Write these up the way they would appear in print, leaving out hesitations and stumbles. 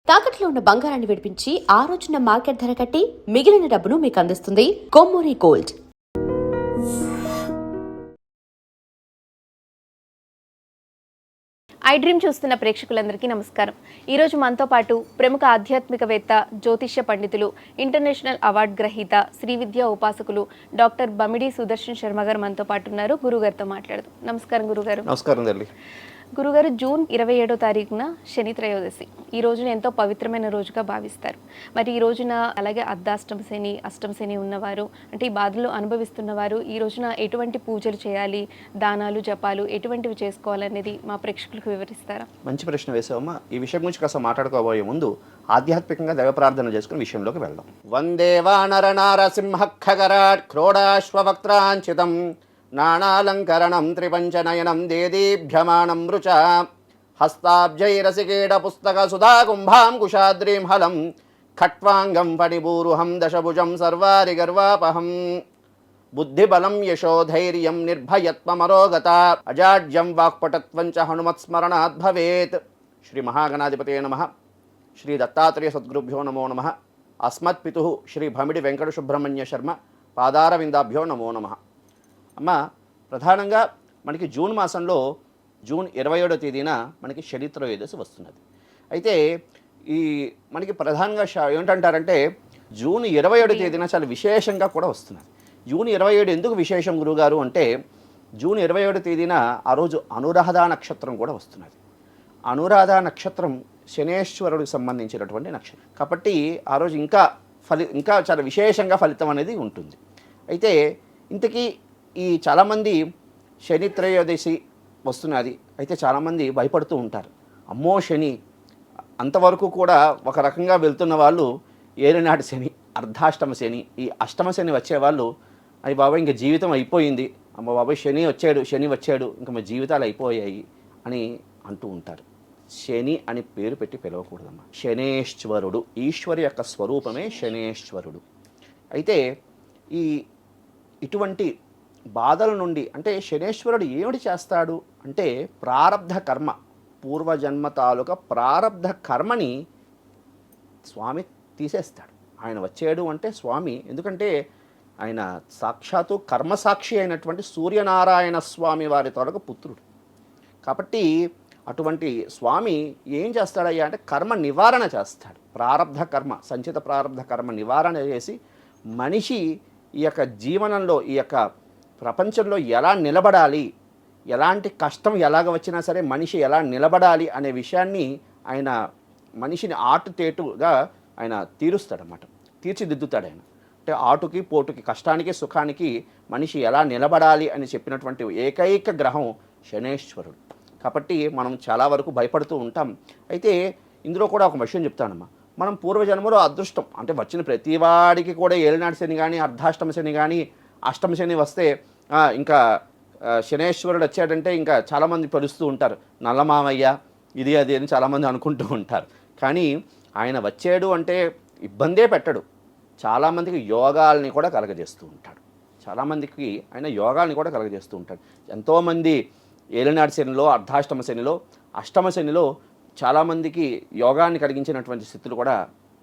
తాకట్లో ఉన్న బంగారాన్ని విడిపించి ఆ రోజున మార్కెట్ ధర కట్టి మిగిలిన డబ్బును మీకు అందిస్తుంది కొమ్మూరి గోల్డ్. ఐ డ్రీమ్ చూస్తున్న ప్రేక్షకులందరికీ నమస్కారం. ఈరోజు మనతో పాటు ప్రముఖ ఆధ్యాత్మికవేత్త, జ్యోతిష్య పండితులు, ఇంటర్నేషనల్ అవార్డు గ్రహీత, శ్రీ విద్యా ఉపాసకులు డాక్టర్ బమిడి సుదర్శన్ శర్మ గారు మనతో పాటు ఉన్నారు. గురుగారితో మాట్లాడదాం. నమస్కారం గురుగారు. నమస్కారం తల్లి. గురుగారు, జూన్ 27వ తారీఖున శని త్రయోదశి. ఈ రోజున ఎంతో పవిత్రమైన రోజుగా భావిస్తారు. మరి ఈ రోజున అలాగే అర్ధాష్టమ శని, అష్టమ శని ఉన్నవారు, అంటే ఈ బాధలు అనుభవిస్తున్నవారు ఈ రోజున ఎటువంటి పూజలు చేయాలి, దానాలు జపాలు ఎటువంటివి చేసుకోవాలనేది మా ప్రేక్షకులకు వివరిస్తారా? మంచి ప్రశ్న వేసావమ్మా. ఈ విషయం గురించి కాస్త మాట్లాడుకోబోయే ముందు ఆధ్యాత్మికంగా దైవ ప్రార్థన చేసుకుని విషయంలోకి వెళ్దాం. వందే వానర నారసింహ ఖగరాట్ క్రోడాశ్వవక్త్రాంచితం నానాలంకరణం త్రిపంచనయనం దేదీభ్యమానం రుచా హస్తాబ్జైరసికేడ పుస్తక సుధాకుంభాం కుశాద్రీం హలం ఖట్వాంగం ఫణిభూరుహం దశభుజం సర్వారి గర్వాపహం బుద్ధిబలం యశోధైర్యం నిర్భయత్వమరోగత అజాడ్యం వాక్పటత్వం చ హనుమత్స్మరణాత్ భవేత్. శ్రీ మహాగణాధిపతే నమః. శ్రీ దత్తాత్రేయ సద్గురుభ్యో నమో నమః. అస్మత్పితుః శ్రీ భమిడి వెంకట సుబ్రహ్మణ్య శర్మ పాదారవిందాభ్యో నమో నమః. అమ్మ, ప్రధానంగా మనకి జూన్ మాసంలో జూన్ 27వ తేదీన మనకి శని త్రయోదశి వస్తున్నది. అయితే ఈ మనకి ప్రధానంగా ఏంటంటారంటే జూన్ 27వ తేదీన చాలా విశేషంగా కూడా వస్తున్నది. జూన్ 27 ఎందుకు విశేషం గురుగారు అంటే, జూన్ 27వ తేదీన ఆ రోజు అనురాధ నక్షత్రం కూడా వస్తున్నది. అనురాధ నక్షత్రం శనేశ్వరుడికి సంబంధించినటువంటి నక్షత్రం కాబట్టి ఆ రోజు ఇంకా చాలా విశేషంగా ఫలితం అనేది ఉంటుంది. అయితే ఇంతకీ ఈ చాలామంది శని త్రయోదశి వస్తున్నది, అయితే చాలామంది భయపడుతూ ఉంటారు. అమ్మో శని, అంతవరకు కూడా ఒక రకంగా వెళ్తున్న వాళ్ళు ఏలినాటి శని, అర్ధాష్టమ శని, ఈ అష్టమ శని వచ్చేవాళ్ళు అయ్యి బాబాయ్ ఇంకా జీవితం అయిపోయింది, అమ్మ బాబాయ్ శని వచ్చాడు ఇంకా మా జీవితాలు అయిపోయాయి అని అంటూ ఉంటారు. శని అని పేరు పెట్టి పిలవకూడదమ్మా. శనేశ్వరుడు, ఈశ్వరు యొక్క స్వరూపమే శనేశ్వరుడు. అయితే ఇటువంటి బాధల నుండి, అంటే శనేశ్వరుడు ఏమిటి చేస్తాడు అంటే ప్రారబ్ధ కర్మ, పూర్వజన్మ తాలూకా ప్రారబ్ధ కర్మని స్వామి తీసేస్తాడు. ఆయన వచ్చాడు అంటే స్వామి, ఎందుకంటే ఆయన సాక్షాత్తు కర్మసాక్షి అయినటువంటి సూర్యనారాయణ స్వామి వారి తాలూకా పుత్రుడు కాబట్టి అటువంటి స్వామి ఏం చేస్తాడయ్యా అంటే కర్మ నివారణ చేస్తాడు. ప్రారబ్ధ కర్మ, సంచిత ప్రారబ్ధ కర్మ నివారణ చేసి మనిషి ఈ యొక్క జీవనంలో, ఈ యొక్క ప్రపంచంలో ఎలా నిలబడాలి, ఎలాంటి కష్టం ఎలాగ వచ్చినా సరే మనిషి ఎలా నిలబడాలి అనే విషయాన్ని ఆయన మనిషిని ఆటుతేటుగా ఆయన తీరుస్తాడనమాట, తీర్చిదిద్దుతాడు ఆయన. అంటే ఆటుకి పోటుకి, కష్టానికి సుఖానికి మనిషి ఎలా నిలబడాలి అని చెప్పినటువంటి ఏకైక గ్రహం శనేశ్వరుడు. కాబట్టి మనం చాలా వరకు భయపడుతూ ఉంటాం. అయితే ఇందులో కూడా ఒక విషయం చెప్తానమ్మా. మనం పూర్వజన్మలో అదృష్టం, అంటే వచ్చిన ప్రతివాడికి కూడా ఏలినాటి శని కానీ, అర్ధాష్టమ శని కానీ, అష్టమ శని వస్తే ఇంకా శనేశ్వరుడు వచ్చాడంటే ఇంకా చాలామంది పరుస్తూ ఉంటారు, నల్లమామయ్య ఇది అది అని చాలామంది అనుకుంటూ ఉంటారు. కానీ ఆయన వచ్చాడు అంటే ఇబ్బందే పెట్టడు, చాలామందికి యోగాల్ని కూడా కలగజేస్తూ ఉంటాడు. చాలామందికి ఆయన యోగాల్ని కూడా కలగజేస్తూ ఉంటాడు. ఎంతోమంది ఏలినాటి శనిలో, అర్ధాష్టమ శనిలో, అష్టమ శనిలో చాలామందికి యోగాన్ని కలిగించినటువంటి స్థితులు కూడా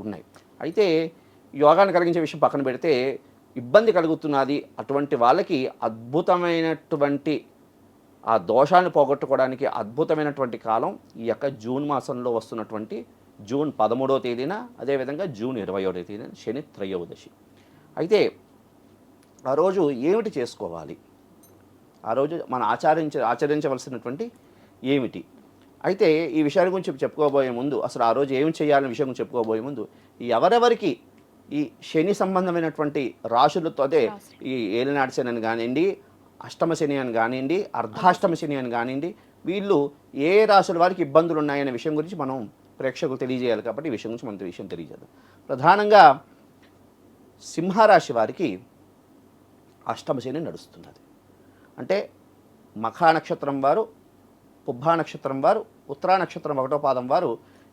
ఉన్నాయి. అయితే యోగాన్ని కలిగించే విషయం పక్కన పెడితే ఇబ్బంది కలుగుతున్నది అటువంటి వాళ్ళకి అద్భుతమైనటువంటి ఆ దోషాన్ని పోగొట్టుకోవడానికి అద్భుతమైనటువంటి కాలం ఈ యొక్క జూన్ మాసంలో వస్తున్నటువంటి జూన్ 13వ తేదీన, అదేవిధంగా జూన్ 21వ తేదీన శని త్రయోదశి. అయితే ఆ రోజు ఏమిటి చేసుకోవాలి, ఆ రోజు మనం ఆచరించవలసినటువంటి ఏమిటి? అయితే ఈ విషయాల గురించి చెప్పుకోబోయే ముందు, అసలు ఆ రోజు ఏమి చేయాలనే విషయం గురించి చెప్పుకోబోయే ముందు, ఎవరెవరికి ఈ శని సంబంధమైనటువంటి రాశులతో, అదే ఈ ఏలినాటి శని అని కానివ్వండి, అష్టమ శని అని కానివ్వండి, అర్ధాష్టమ శని అని కానివ్వండి, వీళ్ళు ఏ రాశుల వారికి ఇబ్బందులు ఉన్నాయనే విషయం గురించి మనం ప్రేక్షకులు తెలియజేయాలి. కాబట్టి ఈ విషయం గురించి మనం విషయం తెలియజేద్దాం. ప్రధానంగా సింహరాశి వారికి అష్టమ శని నడుస్తున్నది. అంటే మఖా నక్షత్రం వారు, పుబ్బా నక్షత్రం వారు, ఉత్తరా నక్షత్రం 1వ పాదం వారు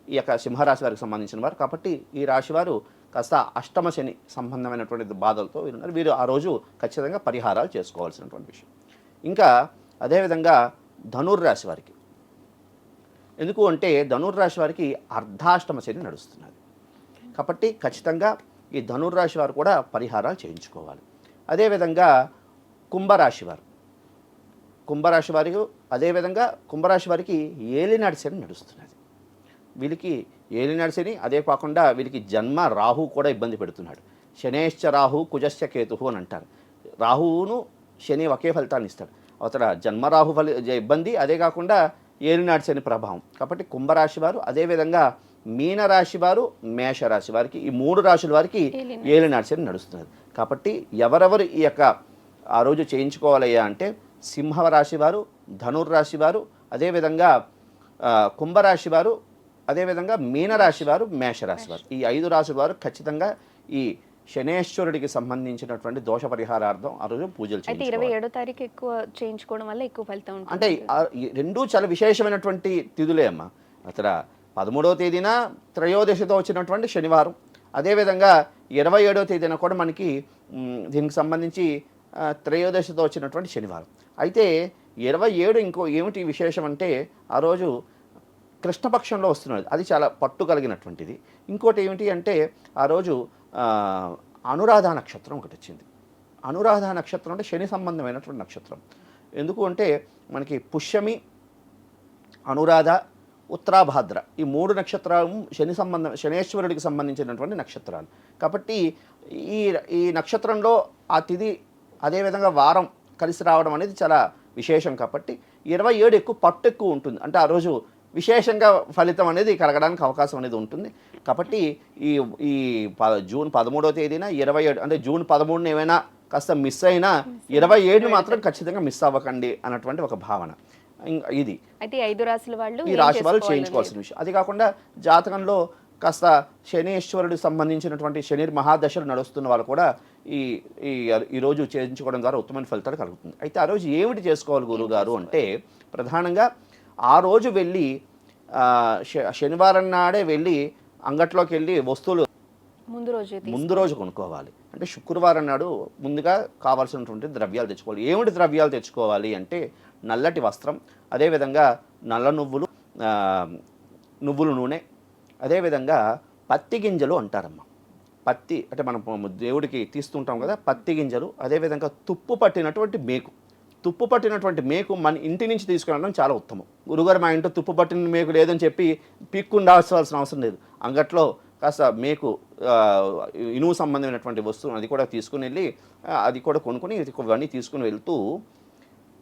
ఈ యొక్క సింహరాశి వారికి సంబంధించిన వారు. కాబట్టి ఈ రాశి వారు కాస్త అష్టమ శని సంబంధమైనటువంటి బాధలతో వీరున్నారు. వీరు ఆ రోజు ఖచ్చితంగా పరిహారాలు చేసుకోవాల్సినటువంటి విషయం. ఇంకా అదేవిధంగా ధనుర్రాశి వారికి ఎందుకు అంటే ధనుర్రాశి వారికి అర్ధాష్టమ శని నడుస్తున్నది. కాబట్టి ఖచ్చితంగా ఈ ధనుర్రాశి వారు కూడా పరిహారాలు చేయించుకోవాలి. అదేవిధంగా కుంభరాశి వారు, కుంభరాశి వారికి అదేవిధంగా కుంభరాశి వారికి ఏలినాటి శని నడుస్తున్నది. వీళ్ళకి ఏలినాటి శని, అదే కాకుండా వీళ్ళకి జన్మ రాహు కూడా ఇబ్బంది పెడుతున్నాడు. శనేశ్చ రాహు కుజశ్చ కేతుహు అని అంటారు. రాహువును శని ఒకే ఫలితాన్ని ఇస్తాడు. అవతల జన్మరాహు ఇబ్బంది, అదే కాకుండా ఏలినాటి శని ప్రభావం. కాబట్టి కుంభరాశి వారు, అదేవిధంగా మీనరాశి వారు, మేషరాశి వారికి, ఈ 3 రాశుల వారికి ఏలినాటి శని నడుస్తున్నది. కాబట్టి ఎవరెవరు ఈ యొక్క ఆ రోజు చేయించుకోవాలయ్యా అంటే సింహరాశి వారు, ధనుర్రాశి వారు, అదేవిధంగా కుంభరాశి వారు, అదేవిధంగా మీనరాశి వారు, మేషరాశి వారు, ఈ 5 రాశుల వారు ఖచ్చితంగా ఈ శనేశ్వరుడికి సంబంధించినటువంటి దోష పరిహారార్థం ఆ రోజు పూజలు అయితే 27వ తారీఖు ఎక్కువ చేయించుకోవడం వల్ల ఎక్కువ ఫలితం ఉంటుంది. అంటే రెండూ చాలా విశేషమైనటువంటి తిథులే అమ్మ. అక్కడ 13వ తేదీన త్రయోదశితో వచ్చినటువంటి శనివారం, అదేవిధంగా 27వ తేదీన కూడా మనకి దీనికి సంబంధించి త్రయోదశితో వచ్చినటువంటి శనివారం. అయితే 27 ఇంకో ఏమిటి విశేషం అంటే ఆ రోజు కృష్ణపక్షంలో వస్తున్నది, అది చాలా పట్టు కలిగినటువంటిది. ఇంకోటి ఏమిటి అంటే ఆ రోజు అనురాధ నక్షత్రం ఒకటి వచ్చింది. అనురాధ నక్షత్రం అంటే శని సంబంధమైనటువంటి నక్షత్రం. ఎందుకు అంటే మనకి పుష్యమి, అనురాధ, ఉత్తరాభాద్ర, ఈ 3 నక్షత్రాలు శనేశ్వరుడికి సంబంధించినటువంటి నక్షత్రాలు. కాబట్టి ఈ నక్షత్రంలో ఆ తిథి అదేవిధంగా వారం కలిసి రావడం అనేది చాలా విశేషం. కాబట్టి 27 ఎక్కువ పట్టు ఎక్కువ ఉంటుంది, అంటే ఆ రోజు విశేషంగా ఫలితం అనేది కలగడానికి అవకాశం అనేది ఉంటుంది. కాబట్టి ఈ జూన్ 13వ తేదీన 27 అంటే జూన్ 13ని ఏమైనా కాస్త మిస్ అయినా 27 మాత్రం ఖచ్చితంగా మిస్ అవ్వకండి అన్నటువంటి ఒక భావన. ఇది అయితే 5 రాశుల వాళ్ళు ఈ రాశి వాళ్ళు చేయించుకోవాల్సిన విషయం. అది కాకుండా జాతకంలో కాస్త శనీశ్వరుడికి సంబంధించినటువంటి శని మహాదశలు నడుస్తున్న వాళ్ళు కూడా ఈరోజు చేయించుకోవడం ద్వారా ఉత్తమమైన ఫలితాలు కలుగుతుంది. అయితే ఆ రోజు ఏమిటి చేసుకోవాలి గురువుగారు అంటే ప్రధానంగా ఆ రోజు వెళ్ళి శనివారం నాడే వెళ్ళి అంగట్లోకి వెళ్ళి వస్తువులు ముందు రోజు కొనుక్కోవాలి. అంటే శుక్రవారం నాడు ముందుగా కావాల్సినటువంటి ద్రవ్యాలు తెచ్చుకోవాలి. ఏమిటి ద్రవ్యాలు తెచ్చుకోవాలి అంటే నల్లటి వస్త్రం, అదేవిధంగా నల్ల నువ్వులు, నువ్వుల నూనె, అదేవిధంగా పత్తి గింజలు అంటారమ్మ. పత్తి అంటే మనం దేవుడికి తీస్తుంటాం కదా, పత్తి గింజలు, అదేవిధంగా తుప్పు పట్టినటువంటి మేకు మన ఇంటి నుంచి తీసుకురావడం చాలా ఉత్తమం. గురుగారు మా ఇంట్లో తుప్పు పట్టిన మేకు లేదని చెప్పి పీక్కుండాల్సిన అవసరం లేదు. అంగట్లో కాస్త మేకు ఇనుము సంబంధమైనటువంటి వస్తువు అది కూడా తీసుకుని వెళ్ళి అది కూడా కొనుక్కొని ఇవన్నీ తీసుకుని వెళ్తూ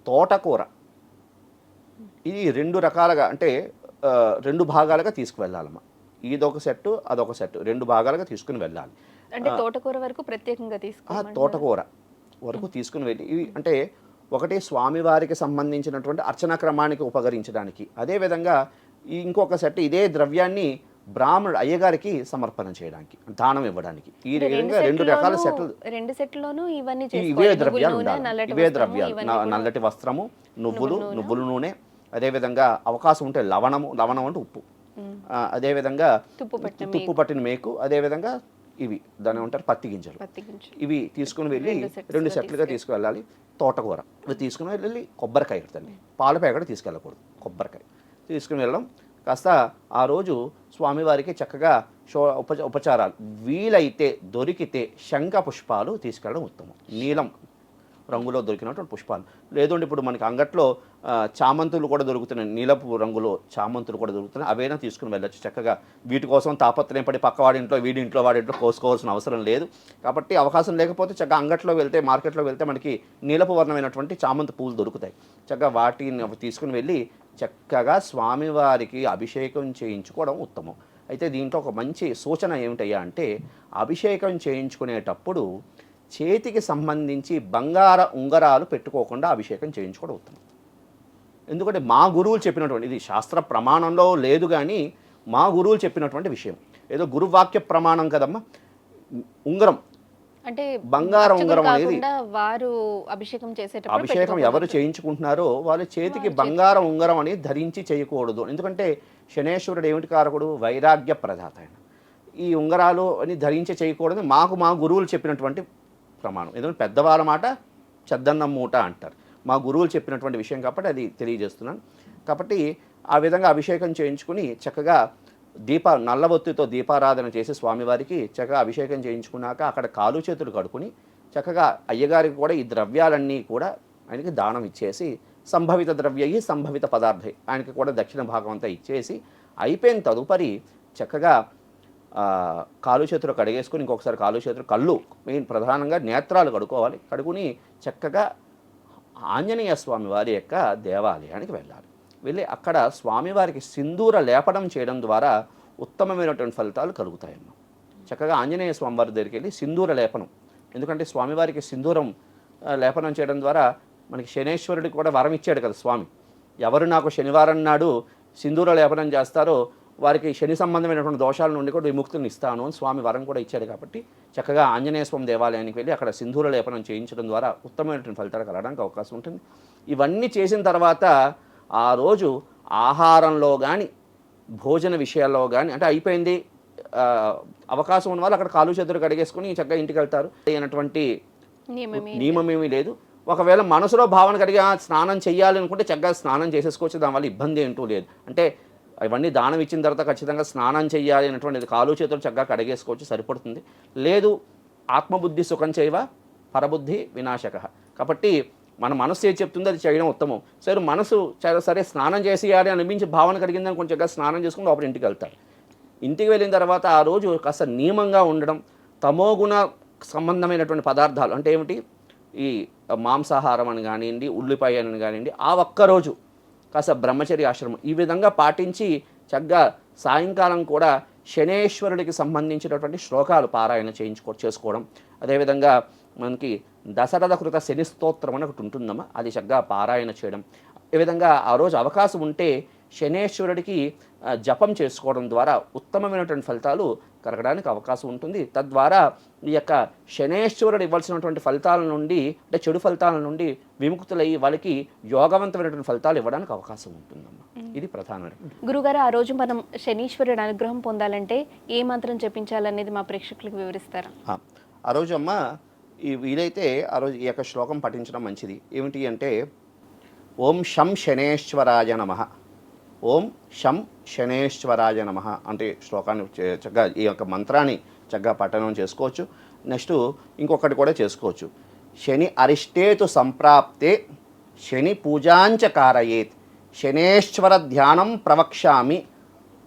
తోటకూర, ఇది 2 రకాలుగా అంటే 2 భాగాలుగా తీసుకువెళ్ళాలమ్మా. ఇదొక సెట్టు, అదొక సెట్టు, 2 భాగాలుగా తీసుకుని వెళ్ళాలి. అంటే తోటకూర వరకు ప్రత్యేకంగా తోటకూర వరకు తీసుకుని వెళ్ళి ఇవి అంటే ఒకటి స్వామివారికి సంబంధించినటువంటి అర్చన క్రమానికి ఉపకరించడానికి, అదేవిధంగా ఇంకొక సెట్ ఇదే ద్రవ్యాన్ని బ్రాహ్మణుడు అయ్యగారికి సమర్పణ చేయడానికి, దానం ఇవ్వడానికి. ఈ విధంగా 2 రకాల సెట్లు, 2 సెట్లలో ఇవే ద్రవ్యాలు ఉండాలి. ఇవే ద్రవ్యాలు నల్లటి వస్త్రము, నువ్వుల నూనె, అదేవిధంగా అవకాశం ఉంటే లవణం అంటే ఉప్పు, అదేవిధంగా తుప్పు పట్టిన మేకు, అదేవిధంగా ఇవి దాని ఏమంటారు పత్తి గింజలు, ఇవి తీసుకుని వెళ్ళి 2 సెట్లుగా తీసుకువెళ్ళాలి. తోటకూర ఇవి తీసుకుని వెళ్ళి కొబ్బరికాయ కదండి, పాల ప్యాకెట్ తీసుకెళ్ళకూడదు, కొబ్బరికాయ తీసుకుని వెళ్ళడం. కాస్త ఆ రోజు స్వామివారికి చక్కగా ఉపచారాలు వీలైతే దొరికితే శంఖ పుష్పాలు తీసుకెళ్ళడం ఉత్తమం. నీలం రంగులో దొరికినటువంటి పుష్పాలు, లేదంటే ఇప్పుడు మనకి అంగట్లో చామంతులు కూడా దొరుకుతున్నాయి, నీలపు రంగులో చామంతులు కూడా దొరుకుతున్నాయి, అవైనా తీసుకుని వెళ్ళచ్చు చక్కగా. వీటి కోసం తాపత్రయం పడి పక్కవాడింట్లో వీడింట్లో వాడింట్లో కోసుకోవాల్సిన అవసరం లేదు. కాబట్టి అవకాశం లేకపోతే చక్కగా అంగట్లో వెళ్తే, మార్కెట్లో వెళ్తే మనకి నీలపు వర్ణమైనటువంటి చామంతి పూలు దొరుకుతాయి. చక్కగా వాటిని తీసుకుని వెళ్ళి చక్కగా స్వామివారికి అభిషేకం చేయించుకోవడం ఉత్తమం. అయితే దీంట్లో ఒక మంచి సూచన ఏమిటయ్యా అంటే అభిషేకం చేయించుకునేటప్పుడు చేతికి సంబంధించి బంగార ఉంగరాలు పెట్టుకోకుండా అభిషేకం చేయించుకోవడం ఉత్తమం. ఎందుకంటే మా గురువులు చెప్పినటువంటి, ఇది శాస్త్ర ప్రమాణంలో లేదు కానీ మా గురువులు చెప్పినటువంటి విషయం, ఏదో గురువాక్య ప్రమాణం కదమ్మా. ఉంగరం అంటే బంగారం ఉంగరం అనేది వారు అభిషేకం ఎవరు చేయించుకుంటున్నారో వాళ్ళ చేతికి బంగారం ఉంగరం అనేది ధరించి చేయకూడదు. ఎందుకంటే శనేశ్వరుడు ఏమిటి కారకుడు? వైరాగ్య ప్రదాత. ఆయన ఈ ఉంగరాలు అని ధరించి చేయకూడదు మా గురువులు చెప్పినటువంటి ప్రమాణం. ఎందుకంటే పెద్దవాళ్ళ మాట చెద్దన్నం మూట అంటారు. మా గురువులు చెప్పినటువంటి విషయం కాబట్టి అది తెలియజేస్తున్నాను. కాబట్టి ఆ విధంగా అభిషేకం చేయించుకుని చక్కగా నల్లబొత్తితో దీపారాధన చేసి స్వామివారికి చక్కగా అభిషేకం చేయించుకున్నాక అక్కడ కాలు చేతులు కడుక్కుని చక్కగా అయ్యగారికి కూడా ఈ ద్రవ్యాలన్నీ కూడా ఆయనకి దానం ఇచ్చేసి సంభవిత ద్రవ్యయి సంభవిత పదార్థై ఆయనకి కూడా దక్షిణ భాగం అంతా ఇచ్చేసి అయిపోయిన తదుపరి చక్కగా కాలు చేతులు కడిగేసుకుని ఇంకొకసారి కాలు చేతులు కళ్ళు మెయిన్ ప్రధానంగా నేత్రాలు కడుక్కోవాలి. కడుక్కుని చక్కగా ఆంజనేయ స్వామి వారి యొక్క దేవాలయానికి వెళ్ళాలి. వెళ్ళి అక్కడ స్వామివారికి సింధూర లేపనం చేయడం ద్వారా ఉత్తమమైనటువంటి ఫలితాలు కలుగుతాయమ్మా. చక్కగా ఆంజనేయ స్వామివారి దగ్గరికి వెళ్ళి సింధూర లేపనం, ఎందుకంటే స్వామివారికి సింధూరం లేపనం చేయడం ద్వారా మనకి శనేశ్వరుడికి కూడా వరం ఇచ్చాడు కదా స్వామి. ఎవరు నాకు శనివారం నాడు సింధూర లేపనం చేస్తారో వారికి శని సంబంధమైనటువంటి దోషాల నుండి కూడా విముక్తిని ఇస్తాను అని స్వామి వరం కూడా ఇచ్చాడు. కాబట్టి చక్కగా ఆంజనేయ స్వామి దేవాలయానికి వెళ్ళి అక్కడ సింధూర లేపనం చేయించడం ద్వారా ఉత్తమమైనటువంటి ఫలితాలు కలగడానికి అవకాశం ఉంటుంది. ఇవన్నీ చేసిన తర్వాత ఆ రోజు ఆహారంలో కానీ భోజన విషయాల్లో కానీ అంటే అయిపోయింది అవకాశం ఉన్న వాళ్ళు అక్కడ కాలు చేతులు కడిగేసుకుని చక్కగా ఇంటికి వెళ్తారు. అయినటువంటి నియమమేమీ లేదు. ఒకవేళ మనసులో భావన కలిగి స్నానం చేయాలి అనుకుంటే చక్కగా స్నానం చేసేసుకోవచ్చు, దానివల్ల ఇబ్బంది ఏంటూ లేదు. అంటే ఇవన్నీ దానం ఇచ్చిన తర్వాత ఖచ్చితంగా స్నానం చేయాలి అనేటువంటిది కాలు చేతులు చక్కగా కడిగేసుకోవచ్చు, సరిపడుతుంది. లేదు ఆత్మబుద్ధి సుఖం చేయవ పరబుద్ధి వినాశక, కాబట్టి మన మనసు ఏది చెప్తుందో అది చేయడం ఉత్తమం. సరే మనసు సరే స్నానం చేసేయాలి అనిపించి భావన కలిగిందని కొంచెం చక్కగా స్నానం చేసుకుని లోపల ఇంటికి వెళ్తారు. ఇంటికి వెళ్ళిన తర్వాత ఆ రోజు కాస్త నియమంగా ఉండడం, తమోగుణ సంబంధమైనటువంటి పదార్థాలు అంటే ఏమిటి, ఈ మాంసాహారం అని కానివ్వండి, ఉల్లిపాయ అని కానివ్వండి, ఆ ఒక్కరోజు కాస్త బ్రహ్మచర్య ఆశ్రమం ఈ విధంగా పాటించి చక్కగా సాయంకాలం కూడా శనేశ్వరుడికి సంబంధించినటువంటి శ్లోకాలు పారాయణ చేసుకోవడం. అదేవిధంగా మనకి దశరథ కృత శని స్తోత్రం అని ఒకటి ఉంటుందమ్మా, అది చక్కగా పారాయణ చేయడం. ఈ విధంగా ఆ రోజు అవకాశం ఉంటే శనేశ్వరుడికి జపం చేసుకోవడం ద్వారా ఉత్తమమైనటువంటి ఫలితాలు కలగడానికి అవకాశం ఉంటుంది. తద్వారా ఈ యొక్క శనేశ్వరుడు ఇవ్వాల్సినటువంటి ఫలితాల నుండి అంటే చెడు ఫలితాల నుండి విముక్తులయ్యి వాళ్ళకి యోగవంతమైనటువంటి ఫలితాలు ఇవ్వడానికి అవకాశం ఉంటుందమ్మా. ఇది ప్రధానమైన. గురుగారు, ఆ రోజు మనం శనీశ్వరుడు అనుగ్రహం పొందాలంటే ఏ మంత్రం జపించాలనేది మా ప్రేక్షకులకు వివరిస్తారా? ఆ రోజు అమ్మ ఈ వీలైతే ఆ రోజు ఈ యొక్క శ్లోకం పఠించడం మంచిది. ఏమిటి అంటే ఓం శం శనేశ్వరాయ నమః, ఓం శం శనేశ్వరాయ నమః అంటే శ్లోకాన్ని చక్కగా ఈ యొక్క మంత్రాన్ని చక్కగా పఠనం చేసుకోవచ్చు. నెక్స్ట్ ఇంకొకటి కూడా చేసుకోవచ్చు. శని అరిష్టేతు సంప్రాప్తే శని పూజాంచ కారయేత్ శనేశ్వర ధ్యానం ప్రవక్ష్యామి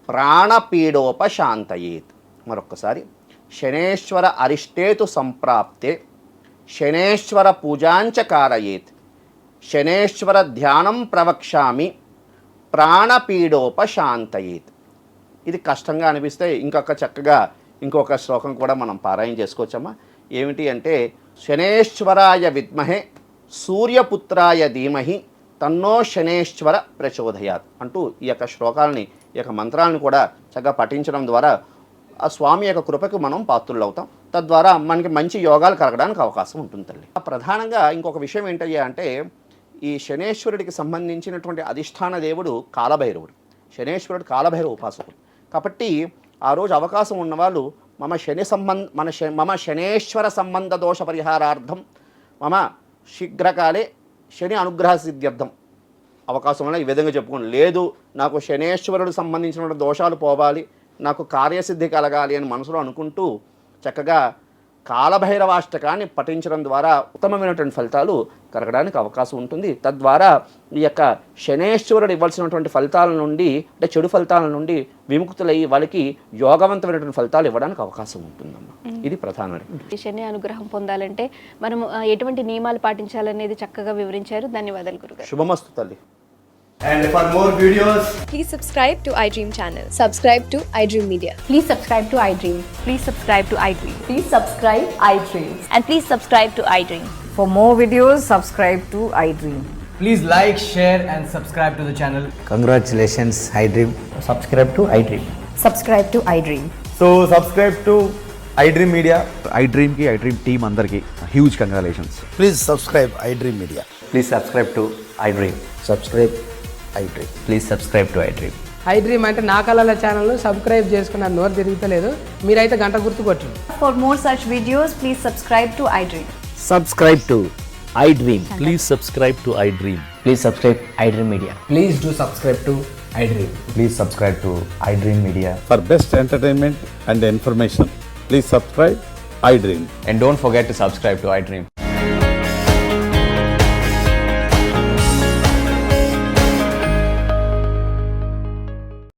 ప్రాణపీడోపశాంతయేత్. మరొక్కసారి శనేశ్వర అరిష్టేతు సంప్రాప్తే శనేశ్వర పూజాంచ కారయేత్ శనేశ్వర ధ్యానం ప్రవక్ష్యామి ప్రాణపీడోపశాంతయేత్. ఇది కష్టంగా అనిపిస్తే ఇంకొక శ్లోకం కూడా మనం పారాయణ చేసుకోవచ్చమ్మా. ఏమిటి అంటే శనేశ్వరాయ విద్మహే సూర్యపుత్రాయ ధీమహి తన్నో శనేశ్వర ప్రచోదయాత్ అంటూ ఈ యొక్క శ్లోకాలని ఈ యొక్క మంత్రాలను కూడా చక్కగా పఠించడం ద్వారా ఆ స్వామి యొక్క కృపకు మనం పాత్రులు అవుతాం. తద్వారా మనకి మంచి యోగాలు కలగడానికి అవకాశం ఉంటుంది తల్లి. ప్రధానంగా ఇంకొక విషయం ఏంటయ్యా అంటే ఈ శనేశ్వరుడికి సంబంధించినటువంటి అధిష్టాన దేవుడు కాలభైరవుడు. శనేశ్వరుడు కాలభైరవ ఉపాసకుడు. కాబట్టి ఆ రోజు అవకాశం ఉన్నవాళ్ళు మమ శనేశ్వర సంబంధ దోష పరిహారార్థం మమ శీఘ్రకాలే శని అనుగ్రహ సిద్ధ్యర్థం అవకాశం వల్ల ఈ విధంగా చెప్పుకోండి. లేదు నాకు శనేశ్వరుడు సంబంధించిన దోషాలు పోవాలి, నాకు కార్యసిద్ధి కలగాలి అని మనసులో అనుకుంటూ చక్కగా కాలభైరవాష్టకాన్ని పఠించడం ద్వారా ఉత్తమమైనటువంటి ఫలితాలు కలగడానికి అవకాశం ఉంటుంది. తద్వారా ఈ యొక్క శనేశ్వరుడు ఇవ్వాల్సినటువంటి ఫలితాల నుండి అంటే చెడు ఫలితాల నుండి విముక్తులయ్యి వాళ్ళకి యోగవంతమైనటువంటి ఫలితాలు ఇవ్వడానికి అవకాశం ఉంటుందమ్మా. ఇది ప్రధానమైన. శని అనుగ్రహం పొందాలంటే మనం ఎటువంటి నియమాలు పాటించాలనేది చక్కగా వివరించారు. ధన్యవాదాలు గురుగారు. శుభమస్తు తల్లి. And for more videos, please subscribe to iDream channel. Subscribe to iDream Media. Please subscribe to iDream. Please subscribe to iDream. Please subscribe iDream. And please subscribe to iDream. For more videos, subscribe to iDream. please like, share and subscribe to the channel. Congratulations, iDream. Subscribe to iDream. Subscribe to iDream. So subscribe to iDream Media. iDream ki iDream team andarki huge congratulations. Please subscribe iDream Media. Please subscribe to iDream. Subscribe iDream. Please subscribe to iDream. iDream అంటే నా కళల channel subscribe చేసుకున్న నోరు తిరుగుతలేదు, మీరైతే గంట గుర్తు కొట్టండి. For more such videos, please subscribe to iDream. Subscribe to iDream. Please subscribe to iDream. Please subscribe iDream Media. Please do subscribe to iDream. Please subscribe to iDream Media. For best entertainment and information, please subscribe iDream. And don't forget to subscribe to iDream.